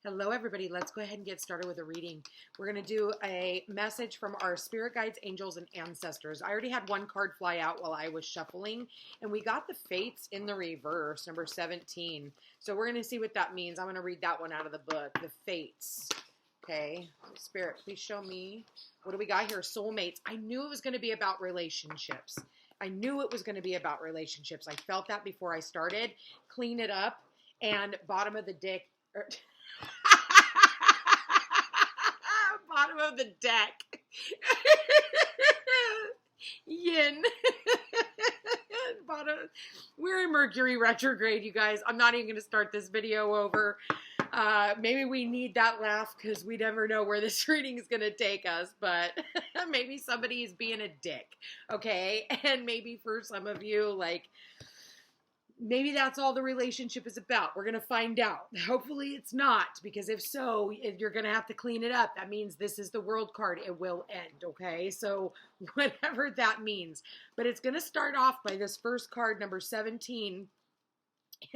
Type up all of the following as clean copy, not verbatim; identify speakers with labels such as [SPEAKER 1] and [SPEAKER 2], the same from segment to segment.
[SPEAKER 1] Hello, everybody. Let's go ahead and get started with a reading. We're going to do a message from our spirit guides, angels, and ancestors. I already had one card fly out while I was shuffling, and we got the fates in the reverse, number 17. So we're going to see what that means. I'm going to read that one out of the book, the fates. Okay, Spirit, please show me. What do we got here? Soulmates. I knew it was going to be about relationships. I knew it was going to be about relationships. I felt that before I started. Clean it up, and bottom of the deck. Bottom of the deck. Yin. Bottom. We're in Mercury retrograde, you guys. I'm not even going to start this video over. Maybe we need that laugh because we never know where this reading is going to take us, but maybe somebody is being a dick, okay? And maybe for some of you, like, maybe that's all the relationship is about. We're going to find out. Hopefully it's not, because if so, you're going to have to clean it up. That means this is the world card. It will end, okay? So whatever that means. But it's going to start off by this first card, number 17,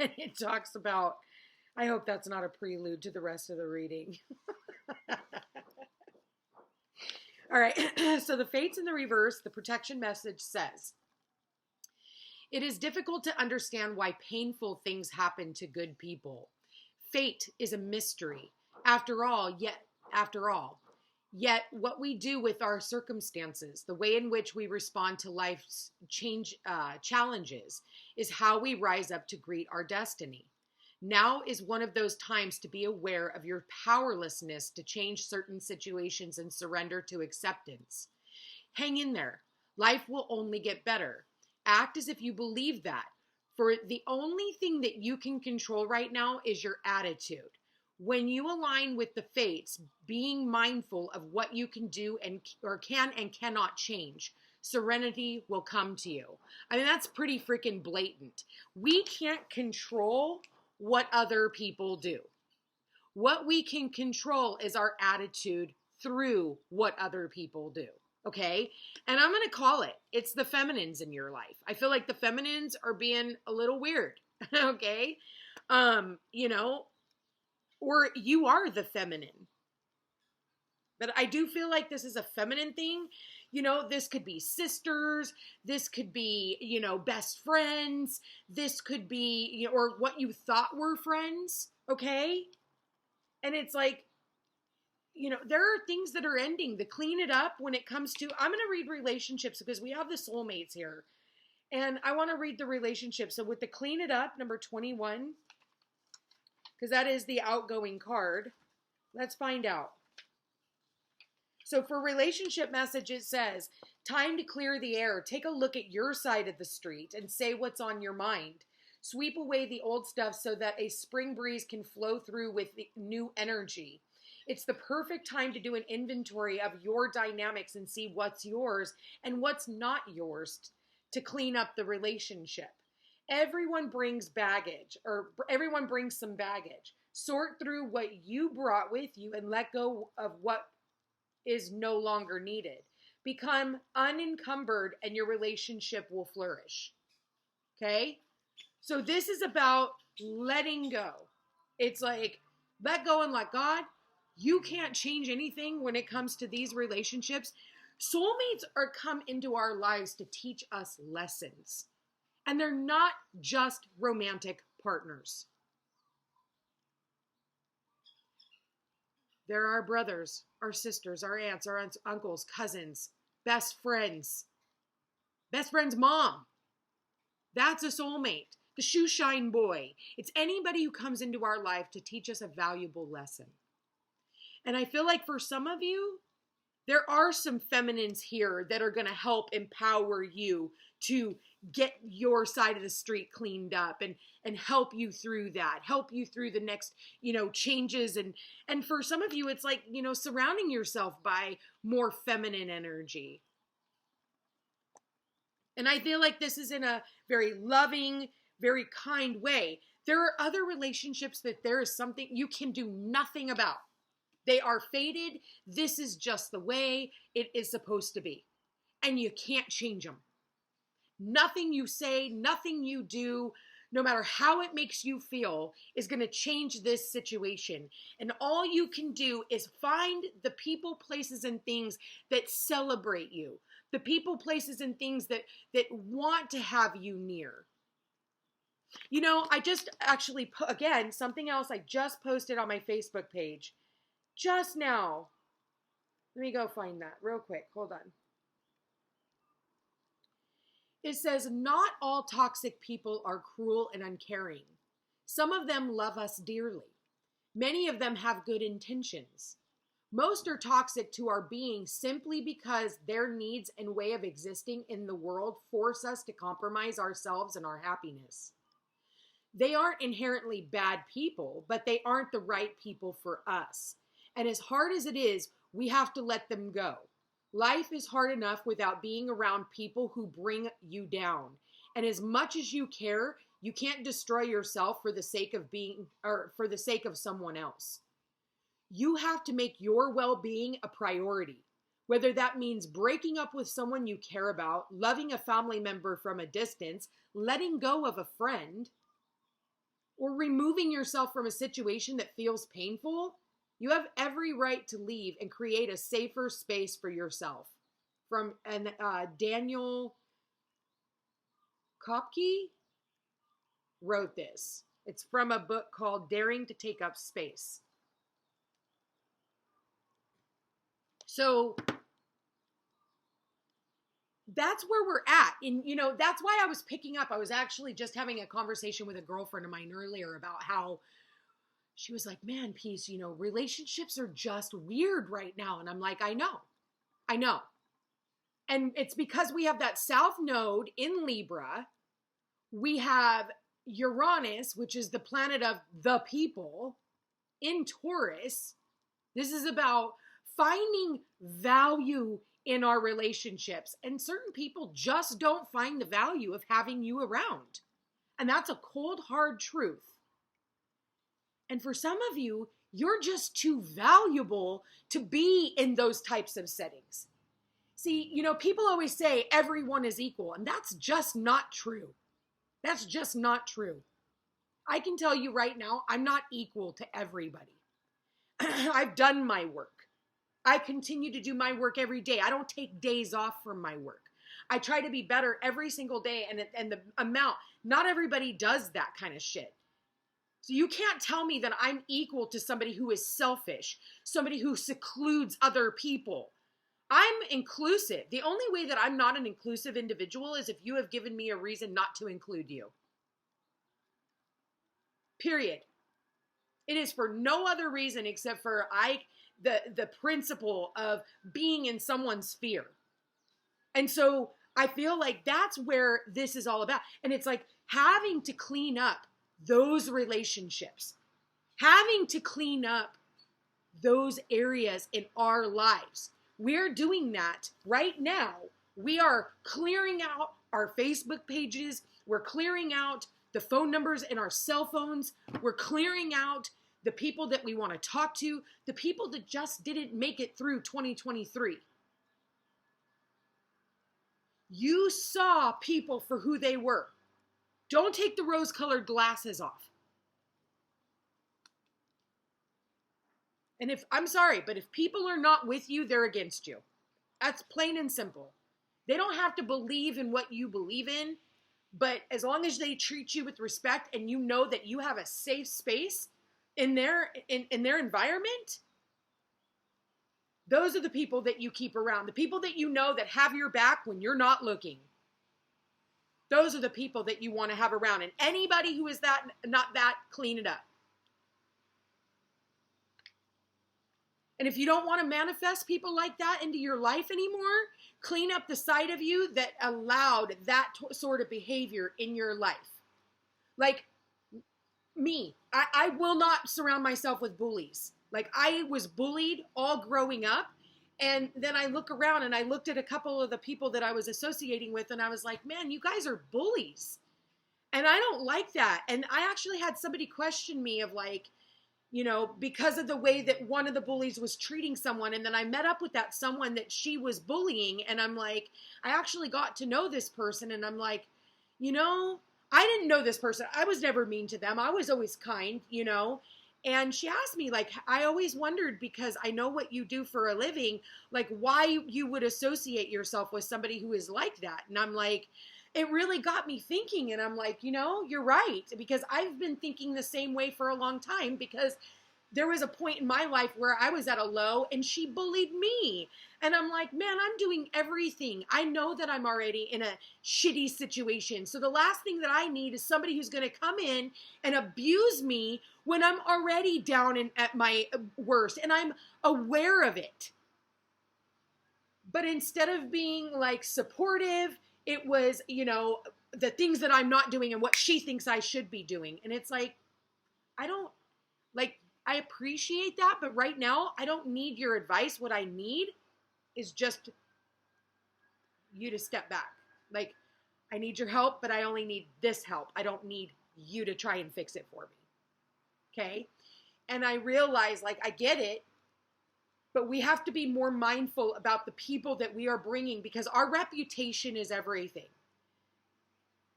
[SPEAKER 1] and it talks about, I hope that's not a prelude to the rest of the reading. All right, so the fates in the reverse, the protection message says, it is difficult to understand why painful things happen to good people. Fate is a mystery. After all, yet what we do with our circumstances, the way in which we respond to life's challenges, is how we rise up to greet our destiny. Now is one of those times to be aware of your powerlessness to change certain situations and surrender to acceptance. Hang in there. Life will only get better. Act as if you believe that. For the only thing that you can control right now is your attitude. When you align with the fates, being mindful of what you can do and cannot change, serenity will come to you. I mean, that's pretty freaking blatant. We can't control what other people do. What we can control is our attitude through what other people do. Okay. And I'm going to call it. It's the feminines in your life. I feel like the feminines are being a little weird. Okay. You know, or you are the feminine. But I do feel like this is a feminine thing. You know, this could be sisters. This could be, you know, best friends. This could be, you know, or what you thought were friends. Okay. And it's like, you know, there are things that are ending. To clean it up when it comes to, I'm going to read relationships because we have the soulmates here. And I want to read the relationships. So with the clean it up, number 21, because that is the outgoing card. Let's find out. So for relationship message, it says, time to clear the air. Take a look at your side of the street and say what's on your mind. Sweep away the old stuff so that a spring breeze can flow through with the new energy. It's the perfect time to do an inventory of your dynamics and see what's yours and what's not yours to clean up the relationship. Everyone brings baggage, or everyone brings some baggage. Sort through what you brought with you and let go of what is no longer needed. Become unencumbered and your relationship will flourish. Okay? So this is about letting go. It's like, let go and let God. You can't change anything when it comes to these relationships. Soulmates are come into our lives to teach us lessons. And they're not just romantic partners. They're our brothers, our sisters, our aunts, our uncles, cousins, best friends. Best friend's mom. That's a soulmate. The shoe shine boy. It's anybody who comes into our life to teach us a valuable lesson. And I feel like for some of you, there are some feminines here that are going to help empower you to get your side of the street cleaned up and help you through that, help you through the next, you know, changes. And for some of you, it's like, you know, surrounding yourself by more feminine energy. And I feel like this is in a very loving, very kind way. There are other relationships that there is something you can do nothing about. They are fated. This is just the way it is supposed to be. And you can't change them. Nothing you say, nothing you do, no matter how it makes you feel, is going to change this situation. And all you can do is find the people, places, and things that celebrate you. The people, places, and things that want to have you near. You know, I just actually, again, something else I just posted on my Facebook page just now. Let me go find that real quick. Hold on. It says, not all toxic people are cruel and uncaring. Some of them love us dearly. Many of them have good intentions. Most are toxic to our being simply because their needs and way of existing in the world force us to compromise ourselves and our happiness. They aren't inherently bad people, but they aren't the right people for us. And as hard as it is, we have to let them go. Life is hard enough without being around people who bring you down. And as much as you care, you can't destroy yourself for the sake of being, or for the sake of someone else. You have to make your well-being a priority. Whether that means breaking up with someone you care about, loving a family member from a distance, letting go of a friend, or removing yourself from a situation that feels painful, you have every right to leave and create a safer space for yourself. From Daniel Kopke wrote this. It's from a book called Daring to Take Up Space. So that's where we're at. And, you know, that's why I was picking up. I was actually just having a conversation with a girlfriend of mine earlier about how she was like, man, Peace, you know, relationships are just weird right now. And I'm like, I know. And it's because we have that South Node in Libra. We have Uranus, which is the planet of the people, in Taurus. This is about finding value in our relationships. And certain people just don't find the value of having you around. And that's a cold, hard truth. And for some of you, you're just too valuable to be in those types of settings. See, you know, people always say everyone is equal, and that's just not true. That's just not true. I can tell you right now, I'm not equal to everybody. I've done my work. I continue to do my work every day. I don't take days off from my work. I try to be better every single day, and the amount, not everybody does that kind of shit. So you can't tell me that I'm equal to somebody who is selfish, somebody who secludes other people. I'm inclusive. The only way that I'm not an inclusive individual is if you have given me a reason not to include you. Period. It is for no other reason except for the principle of being in someone's sphere. And so I feel like that's where this is all about. And it's like having to clean up those relationships, having to clean up those areas in our lives. We're doing that right now. We are clearing out our Facebook pages. We're clearing out the phone numbers in our cell phones. We're clearing out the people that we want to talk to, the people that just didn't make it through 2023. You saw people for who they were. Don't take the rose-colored glasses off. And I'm sorry, but if people are not with you, they're against you. That's plain and simple. They don't have to believe in what you believe in, but as long as they treat you with respect and you know that you have a safe space in their environment, those are the people that you keep around. The people that you know that have your back when you're not looking. Those are the people that you want to have around. And anybody who is not that, clean it up. And if you don't want to manifest people like that into your life anymore, clean up the side of you that allowed that sort of behavior in your life. Like me, I will not surround myself with bullies. Like I was bullied all growing up. And then I look around and I looked at a couple of the people that I was associating with and I was like, man, you guys are bullies. And I don't like that. And I actually had somebody question me of like, you know, because of the way that one of the bullies was treating someone. And then I met up with that someone that she was bullying. And I'm like, I actually got to know this person. And I'm like, you know, I didn't know this person. I was never mean to them. I was always kind, you know. And she asked me, like, I always wondered, because I know what you do for a living, like, why you would associate yourself with somebody who is like that. And I'm like, it really got me thinking. And I'm like, you know, you're right. Because I've been thinking the same way for a long time, because there was a point in my life where I was at a low and she bullied me. And I'm like, man, I'm doing everything. I know that I'm already in a shitty situation. So the last thing that I need is somebody who's going to come in and abuse me when I'm already down and at my worst. And I'm aware of it. But instead of being like supportive, it was, you know, the things that I'm not doing and what she thinks I should be doing. And it's like, I appreciate that, but right now I don't need your advice. What I need is just you to step back. Like, I need your help, but I only need this help. I don't need you to try and fix it for me. Okay? And I realize, like, I get it, but we have to be more mindful about the people that we are bringing, because our reputation is everything.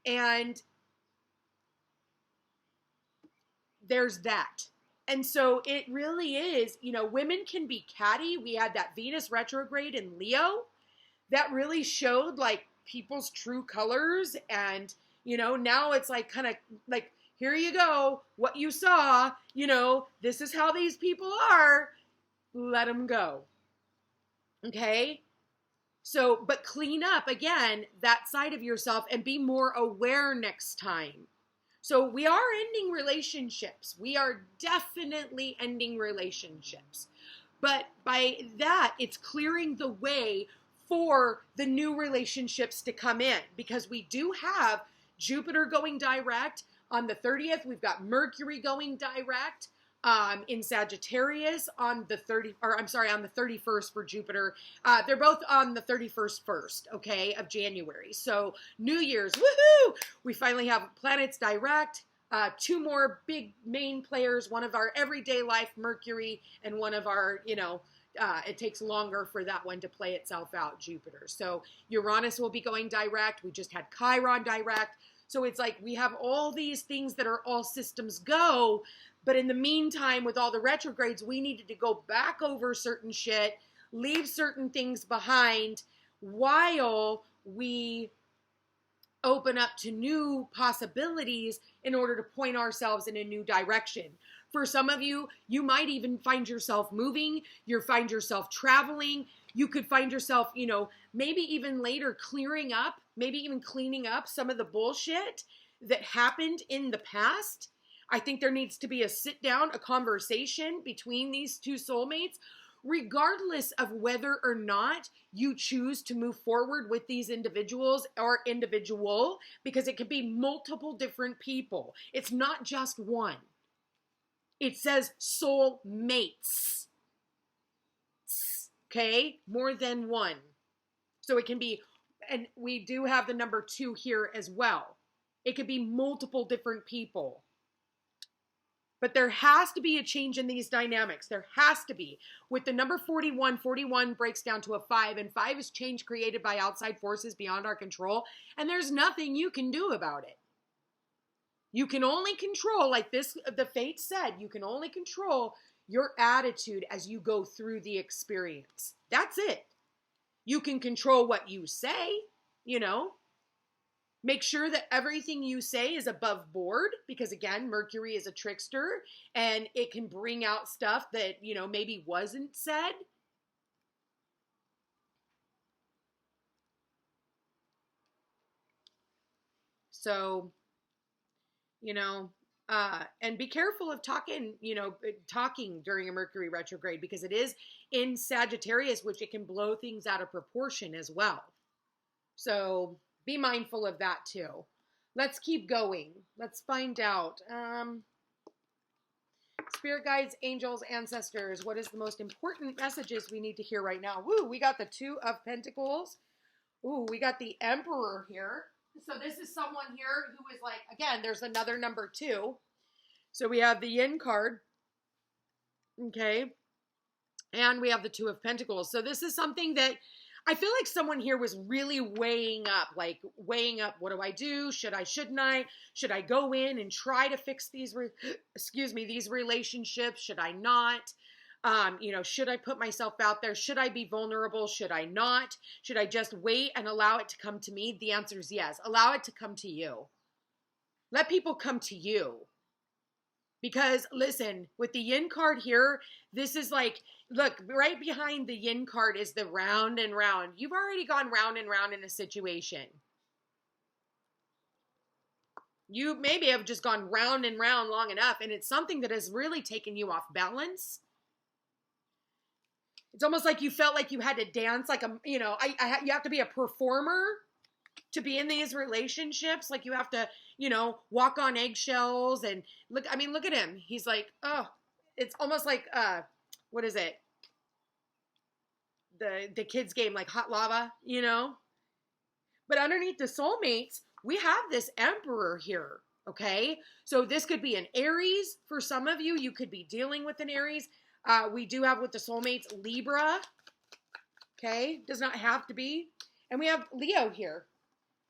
[SPEAKER 1] And there's that. And so it really is, you know, women can be catty. We had that Venus retrograde in Leo that really showed like people's true colors. And, you know, now it's like kind of like, here you go, what you saw, you know, this is how these people are. Let them go. Okay? So, but clean up again that side of yourself and be more aware next time. So we are ending relationships. We are definitely ending relationships. But by that, it's clearing the way for the new relationships to come in, because we do have Jupiter going direct on the 30th. We've got Mercury going direct in Sagittarius on the 31st for Jupiter. They're both on the 31st first, okay, of January. So New Year's, woohoo! We finally have planets direct. Two more big main players, one of our everyday life, Mercury, and one of our, you know, it takes longer for that one to play itself out, Jupiter. So Uranus will be going direct. We just had Chiron direct. So it's like we have all these things that are all systems go. But in the meantime, with all the retrogrades, we needed to go back over certain shit, leave certain things behind while we open up to new possibilities in order to point ourselves in a new direction. For some of you, you might even find yourself moving, you find yourself traveling, you could find yourself, you know, maybe even later clearing up, maybe even cleaning up some of the bullshit that happened in the past. I think there needs to be a sit down, a conversation between these two soulmates, regardless of whether or not you choose to move forward with these individuals or individual, because it could be multiple different people. It's not just one. It says soulmates. Okay? More than one. So it can be, and we do have the number 2 here as well. It could be multiple different people. But there has to be a change in these dynamics. There has to be. With the number 41, 41 breaks down to a 5, and 5 is change created by outside forces beyond our control, and there's nothing you can do about it. You can only control, like this, the Fate said, you can only control your attitude as you go through the experience. That's it. You can control what you say, you know. Make sure that everything you say is above board, because again, Mercury is a trickster and it can bring out stuff that, you know, maybe wasn't said. So, you know, and be careful of talking during a Mercury retrograde, because it is in Sagittarius, which it can blow things out of proportion as well. So be mindful of that too. Let's keep going. Let's find out. Spirit guides, angels, ancestors, what is the most important messages we need to hear right now? Woo, we got the 2 of Pentacles. Ooh, we got the Emperor here. So this is someone here who is like, again, there's another number 2. So we have the Yin card. Okay. And we have the 2 of Pentacles. So this is something that I feel like someone here was really weighing up, what do I do? Shouldn't I? Should I go in and try to fix these, these relationships? Should I not? Should I put myself out there? Should I be vulnerable? Should I not? Should I just wait and allow it to come to me? The answer is yes. Allow it to come to you. Let people come to you. Because listen, with the yin card here, this is like, look, right behind the yin card is the round and round. You've already gone round and round in a situation. You maybe have just gone round and round long enough, and it's something that has really taken you off balance. It's almost like you felt like you had to dance like you have to be a performer to be in these relationships. Like you have to, walk on eggshells and look at him. He's like, oh, it's almost like, what is it? The kids game, like hot lava, but underneath the soulmates, we have this emperor here. Okay. So this could be an Aries. For some of you, you could be dealing with an Aries. We do have with the soulmates, Libra. Okay. Does not have to be. And we have Leo here.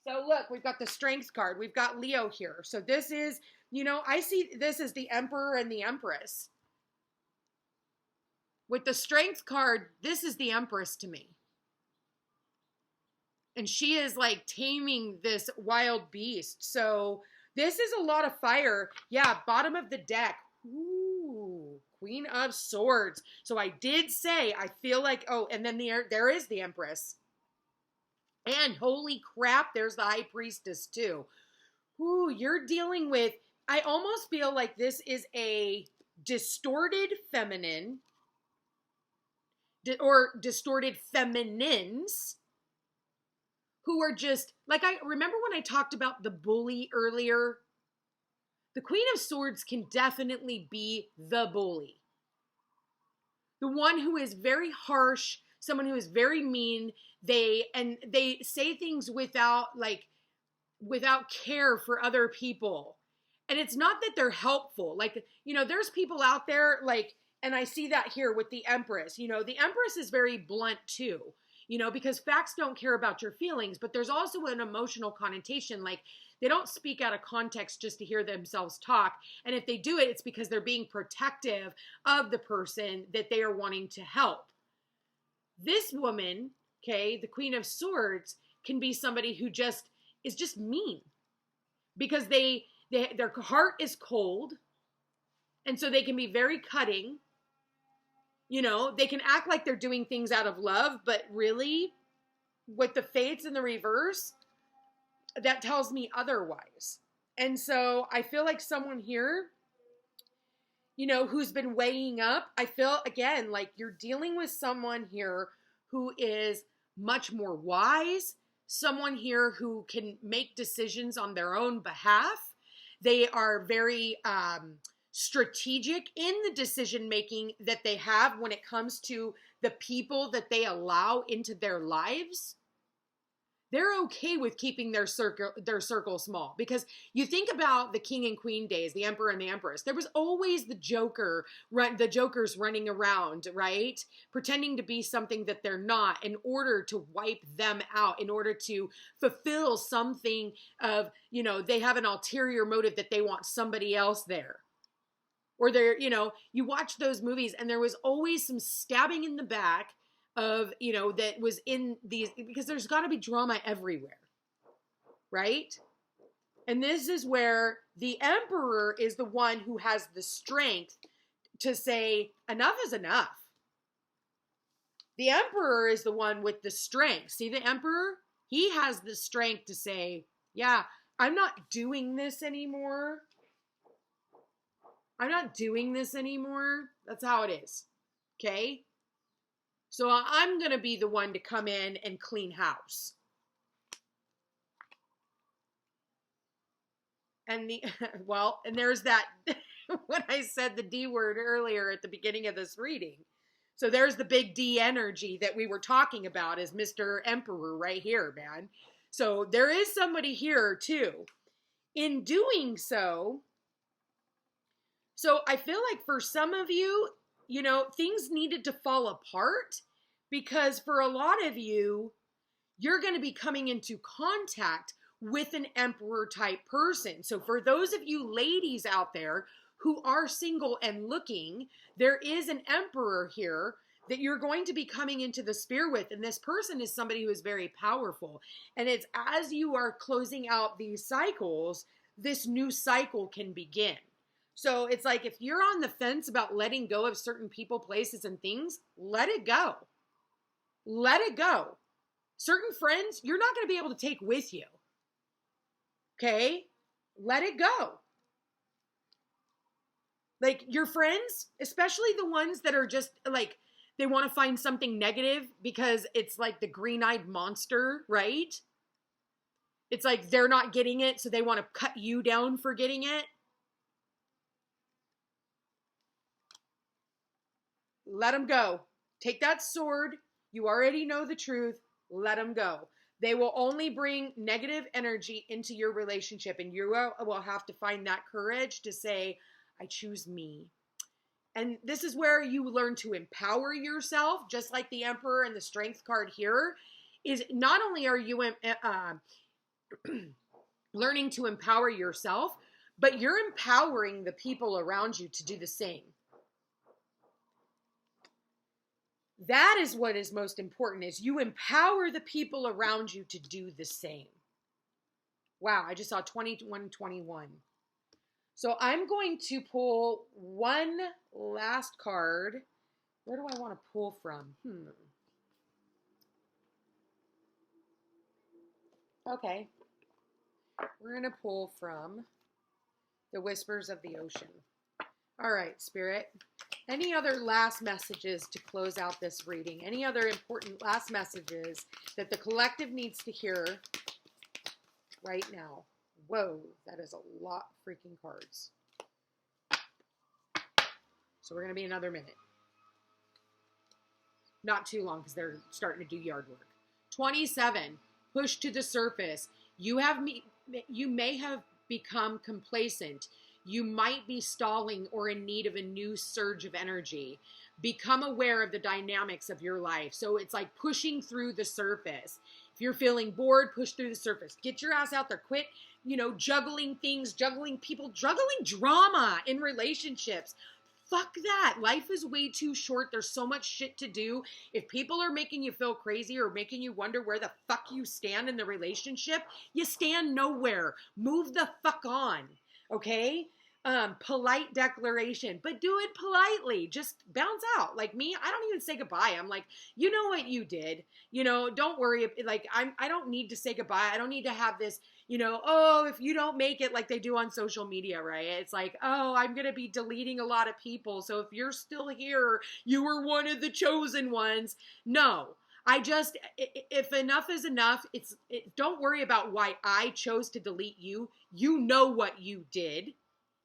[SPEAKER 1] So look, we've got the strength card. We've got Leo here. So this is, I see this as the emperor and the empress. With the strength card, this is the empress to me. And she is like taming this wild beast. So this is a lot of fire. Yeah, bottom of the deck. Ooh, Queen of Swords. So I did say, I feel like, oh, and then there is the Empress. And holy crap, there's the High Priestess too. Ooh, you're dealing with, I almost feel like this is a distorted feminine or distorted feminines who are just, like I remember when I talked about the bully earlier. The Queen of Swords can definitely be the bully. The one who is very harsh, someone who is very mean. They say things without care for other people. And it's not that they're helpful. Like, there's people out there and I see that here with the Empress. The Empress is very blunt too. Because facts don't care about your feelings, but there's also an emotional connotation. Like, they don't speak out of context just to hear themselves talk. And if they do it, it's because they're being protective of the person that they are wanting to help. This woman, okay, the Queen of Swords, can be somebody who is just mean. Because their heart is cold. And so they can be very cutting. They can act like they're doing things out of love, but really, with the fates in the reverse, that tells me otherwise. And so I feel like someone here, who's been weighing up, I feel, again, like you're dealing with someone here who is much more wise, someone here who can make decisions on their own behalf. They are very strategic in the decision making that they have when it comes to the people that they allow into their lives. They're okay with keeping their circle small, because you think about the king and queen days, the emperor and the empress. There was always the jokers running around, right? Pretending to be something that they're not in order to wipe them out, in order to fulfill something of, they have an ulterior motive that they want somebody else there. Or they're, you watch those movies and there was always some stabbing in the back of, that was in these, because there's got to be drama everywhere, right? And this is where the emperor is the one who has the strength to say, enough is enough. The emperor is the one with the strength. See the emperor? He has the strength to say, yeah, I'm not doing this anymore. I'm not doing this anymore. That's how it is. Okay? So I'm going to be the one to come in and clean house. And and there's that, when I said the D word earlier at the beginning of this reading. So there's the big D energy that we were talking about as Mr. Emperor right here, man. So there is somebody here too. In doing so I feel like for some of you, things needed to fall apart Because for a lot of you, you're going to be coming into contact with an emperor type person. So for those of you ladies out there who are single and looking, there is an emperor here that you're going to be coming into the sphere with. And this person is somebody who is very powerful. And it's as you are closing out these cycles, this new cycle can begin. So it's like if you're on the fence about letting go of certain people, places, and things, let it go. Let it go. Certain friends, you're not going to be able to take with you. Okay? Let it go. Like your friends, especially the ones that are just like, they want to find something negative because it's like the green-eyed monster, right? It's like they're not getting it, so they want to cut you down for getting it. Let them go. Take that sword. You already know the truth. Let them go. They will only bring negative energy into your relationship, and you will have to find that courage to say, I choose me. And this is where you learn to empower yourself, just like the Emperor and the Strength card here, is not only are you learning to empower yourself, but you're empowering the people around you to do the same. That is what is most important, is you empower the people around you to do the same. Wow, I just saw 2121. So I'm going to pull one last card. Where do I want to pull from? Okay. We're going to pull from the Whispers of the Ocean. All right, Spirit. Any other last messages to close out this reading? Any other important last messages that the collective needs to hear right now? Whoa, that is a lot of freaking cards. So we're going to be another minute. Not too long because they're starting to do yard work. 27, push to the surface. You may have become complacent. You might be stalling or in need of a new surge of energy. Become aware of the dynamics of your life. So it's like pushing through the surface. If you're feeling bored, push through the surface. Get your ass out there. Quit, juggling things, juggling people, juggling drama in relationships. Fuck that. Life is way too short. There's so much shit to do. If people are making you feel crazy or making you wonder where the fuck you stand in the relationship, you stand nowhere. Move the fuck on. Okay? Polite declaration, but do it politely. Just bounce out. Like me, I don't even say goodbye. I'm like, you know what you did. Don't worry. Like I don't need to say goodbye. I don't need to have this, oh, if you don't make it, like they do on social media, right? It's like, oh, I'm going to be deleting a lot of people. So if you're still here, you were one of the chosen ones. No. If enough is enough, don't worry about why I chose to delete you. You know what you did.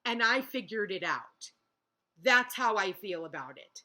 [SPEAKER 1] And I figured it out. That's how I feel about it.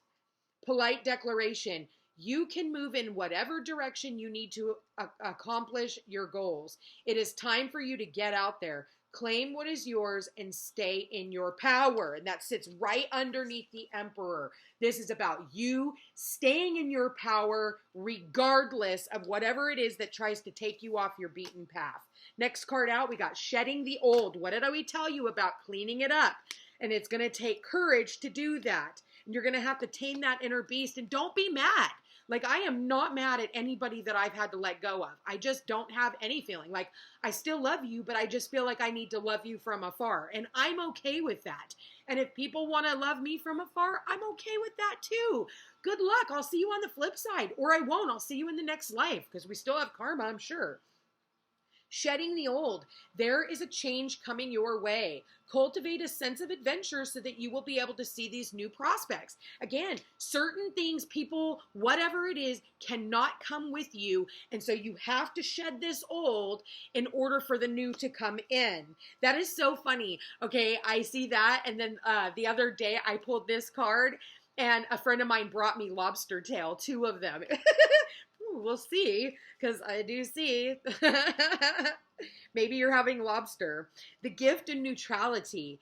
[SPEAKER 1] Polite declaration. You can move in whatever direction you need to accomplish your goals. It is time for you to get out there. Claim what is yours and stay in your power. And that sits right underneath the Emperor. This is about you staying in your power regardless of whatever it is that tries to take you off your beaten path. Next card out, we got shedding the old. What did we tell you about cleaning it up? And it's going to take courage to do that. And you're going to have to tame that inner beast. And don't be mad. Like, I am not mad at anybody that I've had to let go of. I just don't have any feeling. Like, I still love you, but I just feel like I need to love you from afar. And I'm okay with that. And if people want to love me from afar, I'm okay with that too. Good luck. I'll see you on the flip side. Or I won't. I'll see you in the next life. Because we still have karma, I'm sure. Shedding the old. There is a change coming your way. Cultivate a sense of adventure so that you will be able to see these new prospects. Again, certain things, people, whatever it is, cannot come with you. And so you have to shed this old in order for the new to come in. That is so funny. Okay, I see that. And then the other day I pulled this card and a friend of mine brought me lobster tail, 2 of them. We'll see, because I do see. Maybe you're having lobster. The gift and neutrality.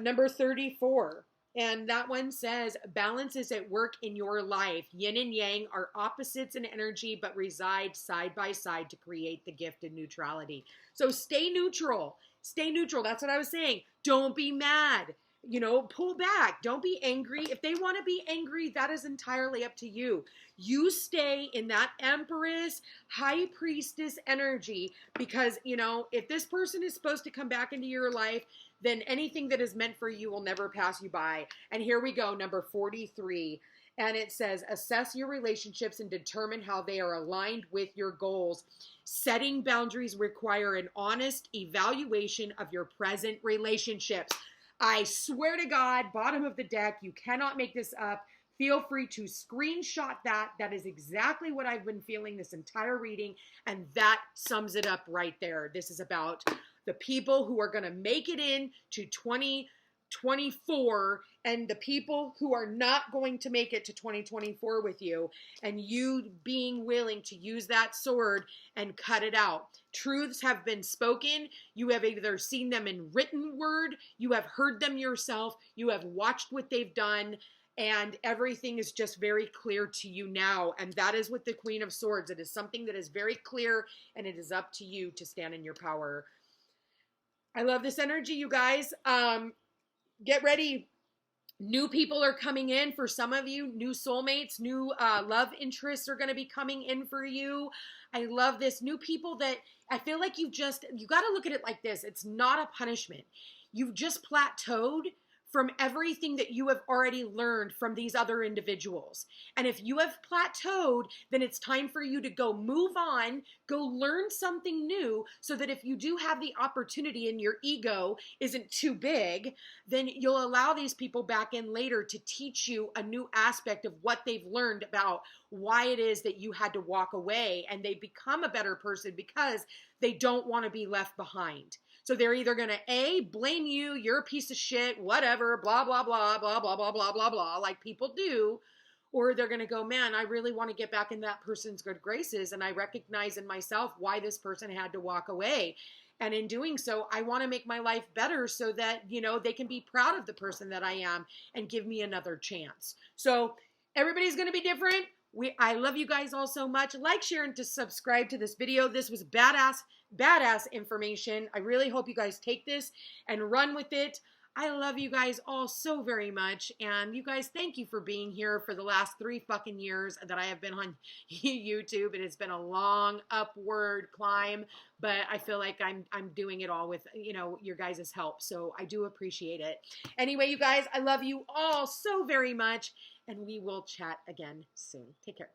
[SPEAKER 1] Number 34. And that one says, balance is at work in your life. Yin and yang are opposites in energy, but reside side by side to create the gift of neutrality. So stay neutral. Stay neutral. That's what I was saying. Don't be mad. You know, pull back. Don't be angry. If they want to be angry, that is entirely up to you. You stay in that Empress, High Priestess energy because, you know, if this person is supposed to come back into your life, then anything that is meant for you will never pass you by. And here we go, number 43. And it says, assess your relationships and determine how they are aligned with your goals. Setting boundaries require an honest evaluation of your present relationships. I swear to God, bottom of the deck, you cannot make this up. Feel free to screenshot that. That is exactly what I've been feeling this entire reading. And that sums it up right there. This is about the people who are going to make it in to 2024 and the people who are not going to make it to 2024 with you, and you being willing to use that sword and cut it out. Truths have been spoken. You have either seen them in written word, you have heard them yourself, you have watched what they've done, and everything is just very clear to you now. And that is with the Queen of Swords. It is something that is very clear, and it is up to you to stand in your power. I love this energy, you guys. Get ready. New people are coming in for some of you. New soulmates, new love interests are going to be coming in for you. I love this. New people that I feel like you got to look at it like this. It's not a punishment. You've just plateaued from everything that you have already learned from these other individuals. And if you have plateaued, then it's time for you to go move on, go learn something new, so that if you do have the opportunity and your ego isn't too big, then you'll allow these people back in later to teach you a new aspect of what they've learned about why it is that you had to walk away, and they become a better person because they don't want to be left behind. So they're either going to A, blame you, you're a piece of shit, whatever, blah, blah, blah, blah, blah, blah, blah, blah, blah, like people do. Or they're going to go, man, I really want to get back in that person's good graces. And I recognize in myself why this person had to walk away. And in doing so, I want to make my life better so that, you know, they can be proud of the person that I am and give me another chance. So everybody's going to be different. I love you guys all so much. Like, share, and to subscribe to this video. This was badass information. I really hope you guys take this and run with it. I love you guys all so very much. And you guys, thank you for being here for the last 3 fucking years that I have been on YouTube. It has been a long upward climb, but I feel like I'm doing it all with, you know, your guys' help. So I do appreciate it. Anyway, you guys, I love you all so very much. And we will chat again soon. Take care.